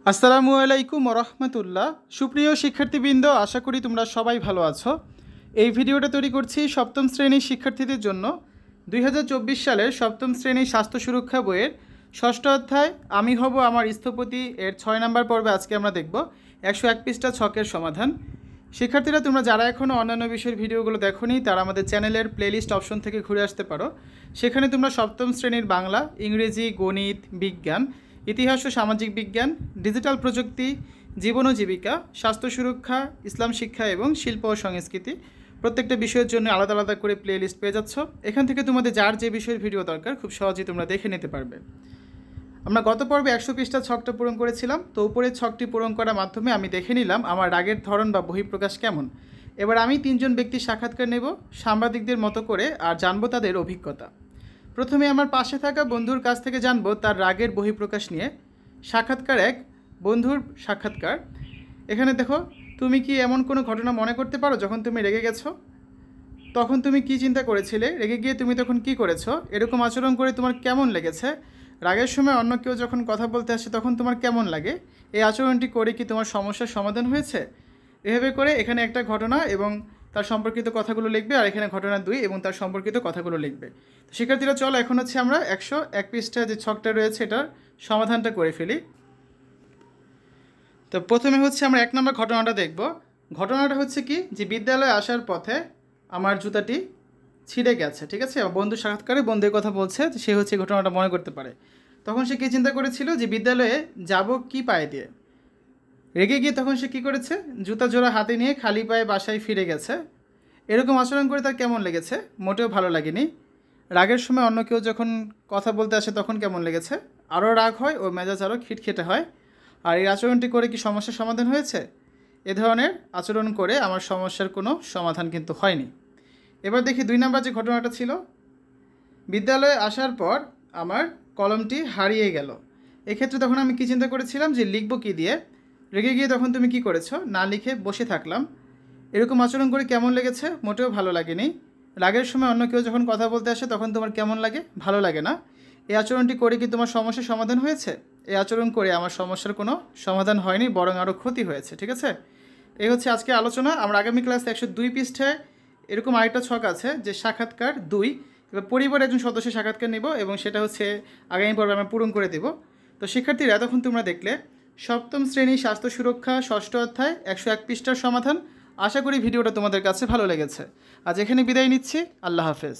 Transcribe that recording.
আসসালামু আলাইকুম রহমতুল্লাহ। সুপ্রিয় শিক্ষার্থীবৃন্দ, আশা করি তোমরা সবাই ভালো আছো। এই ভিডিওটা তৈরি করছি সপ্তম শ্রেণীর শিক্ষার্থীদের জন্য। 2024 সালের সপ্তম শ্রেণীর স্বাস্থ্য সুরক্ষা বইয়ের ষষ্ঠ অধ্যায় আমি হব আমার স্থপতি এর 6 নম্বর পর্বে আজকে আমরা দেখব 101 পৃষ্ঠা ছকের সমাধান। শিক্ষার্থীরা, তোমরা যারা এখনও অন্যান্য বিষয়ের ভিডিওগুলো দেখোনি তারা আমাদের চ্যানেলের প্লেলিস্ট অপশন থেকে ঘুরে আসতে পারো। সেখানে তোমরা সপ্তম শ্রেণীর বাংলা, ইংরেজি, গণিত, বিজ্ঞান, ইতিহাস ও সামাজিক বিজ্ঞান, ডিজিটাল প্রযুক্তি, জীবন ও জীবিকা, স্বাস্থ্য সুরক্ষা, ইসলাম শিক্ষা এবং শিল্প ও সংস্কৃতি প্রত্যেকটা বিষয়ের জন্য আলাদা আলাদা করে প্লে লিস্ট পেয়ে যাচ্ছ। এখান থেকে তোমাদের যার যে বিষয়ের ভিডিও দরকার খুব সহজেই তোমরা দেখে নিতে পারবে। আমরা গত পর্বে 100 পৃষ্ঠা ছকটা পূরণ করেছিলাম। তো উপরের ছকটি পূরণ করার মাধ্যমে আমি দেখে নিলাম আমার রাগের ধরন বা বহিঃপ্রকাশ কেমন। এবার আমি 3 জন ব্যক্তির সাক্ষাৎকার নেব সাংবাদিকদের মতো করে, আর জানবো তাদের অভিজ্ঞতা। প্রথমে আমার পাশে থাকা বন্ধুর কাছ থেকে জানবো তার রাগের বহিঃপ্রকাশ নিয়ে। সাক্ষাৎকার 1, বন্ধুর সাক্ষাৎকার। এখানে দেখো, তুমি কি এমন কোনো ঘটনা মনে করতে পারো যখন তুমি রেগে গেছো? তখন তুমি কি চিন্তা করেছিলে? রেগে গিয়ে তুমি তখন কি করেছো? এরকম আচরণ করে তোমার কেমন লেগেছে? রাগের সময় অন্য কেউ যখন কথা বলতে আসে তখন তোমার কেমন লাগে? এই আচরণটি করে কি তোমার সমস্যার সমাধান হয়েছে? এভাবে করে এখানে একটা ঘটনা এবং তার সম্পর্কিত কথাগুলো লিখবে, আর এখানে ঘটনা 2 এবং তার সম্পর্কিত কথাগুলো লিখবে। তো শিক্ষার্থীরা, চলো এখন হচ্ছে আমরা 101 পৃষ্ঠা যে ছকটা রয়েছে এটার সমাধানটা করে ফেলি। তো প্রথমে হচ্ছে আমরা 1 নম্বর ঘটনাটা দেখব। ঘটনাটা হচ্ছে কি, যে বিদ্যালয়ে আসার পথে আমার জুতাটি ছিঁড়ে গেছে। ঠিক আছে, বন্ধু সাক্ষাৎকারে বন্ধুর কথা বলছে, সে হচ্ছে ঘটনাটা মনে করতে পারে। তখন সে কী চিন্তা করেছিল যে বিদ্যালয়ে যাব কি পায়ে দিয়ে। রেগে গিয়ে তখন সে কী করেছে, জুতা জোড়া হাতে নিয়ে খালি পায়ে বাসায় ফিরে গেছে। এরকম আচরণ করে তার কেমন লেগেছে? মোটেও ভালো লাগেনি। রাগের সময় অন্য কেউ যখন কথা বলতে আসে তখন কেমন লেগেছে? আরও রাগ হয় ও মেজাজ আরও খিটখিটে হয়। আর এই আচরণটি করে কি সমস্যার সমাধান হয়েছে? এ ধরনের আচরণ করে আমার সমস্যার কোনো সমাধান কিন্তু হয়নি। এবার দেখি 2 নম্বর যে ঘটনাটা ছিল। বিদ্যালয়ে আসার পর আমার কলমটি হারিয়ে গেল। এক্ষেত্রে তখন আমি কি চিন্তা করেছিলাম যে লিখব কি দিয়ে। রেগে গিয়ে তখন তুমি কি করেছো? না লিখে বসে থাকলাম। এরকম আচরণ করে কেমন লেগেছে? মোটেও ভালো লাগেনি। রাগের সময় অন্য কেউ যখন কথা বলতে আসে তখন তোমার কেমন লাগে? ভালো লাগে না। এই আচরণটি করে কি তোমার সমস্যার সমাধান হয়েছে? এই আচরণ করে আমার সমস্যার কোনো সমাধান হয়নি, বরং আরও ক্ষতি হয়েছে। ঠিক আছে, এই হচ্ছে আজকে আলোচনা। আমরা আগামী ক্লাসে 102 পৃষ্ঠায় এরকম আরেকটা ছক আছে যে সাক্ষাৎকার 2। এবার পরিবারের একজন সদস্যের সাক্ষাৎকার নেব এবং সেটা হচ্ছে আগামী পর্বে আমরা পূরণ করে দেব। তো শিক্ষার্থীরা, এতক্ষণ তোমরা দেখলে সপ্তম শ্রেণী স্বাস্থ্য সুরক্ষা ষষ্ঠ অধ্যায় 101 পৃষ্ঠার সমাধান। আশা করি ভিডিওটা তোমাদের কাছে ভালো লেগেছে। আজ এখানে বিদায় নিচ্ছি। আল্লাহ হাফেজ।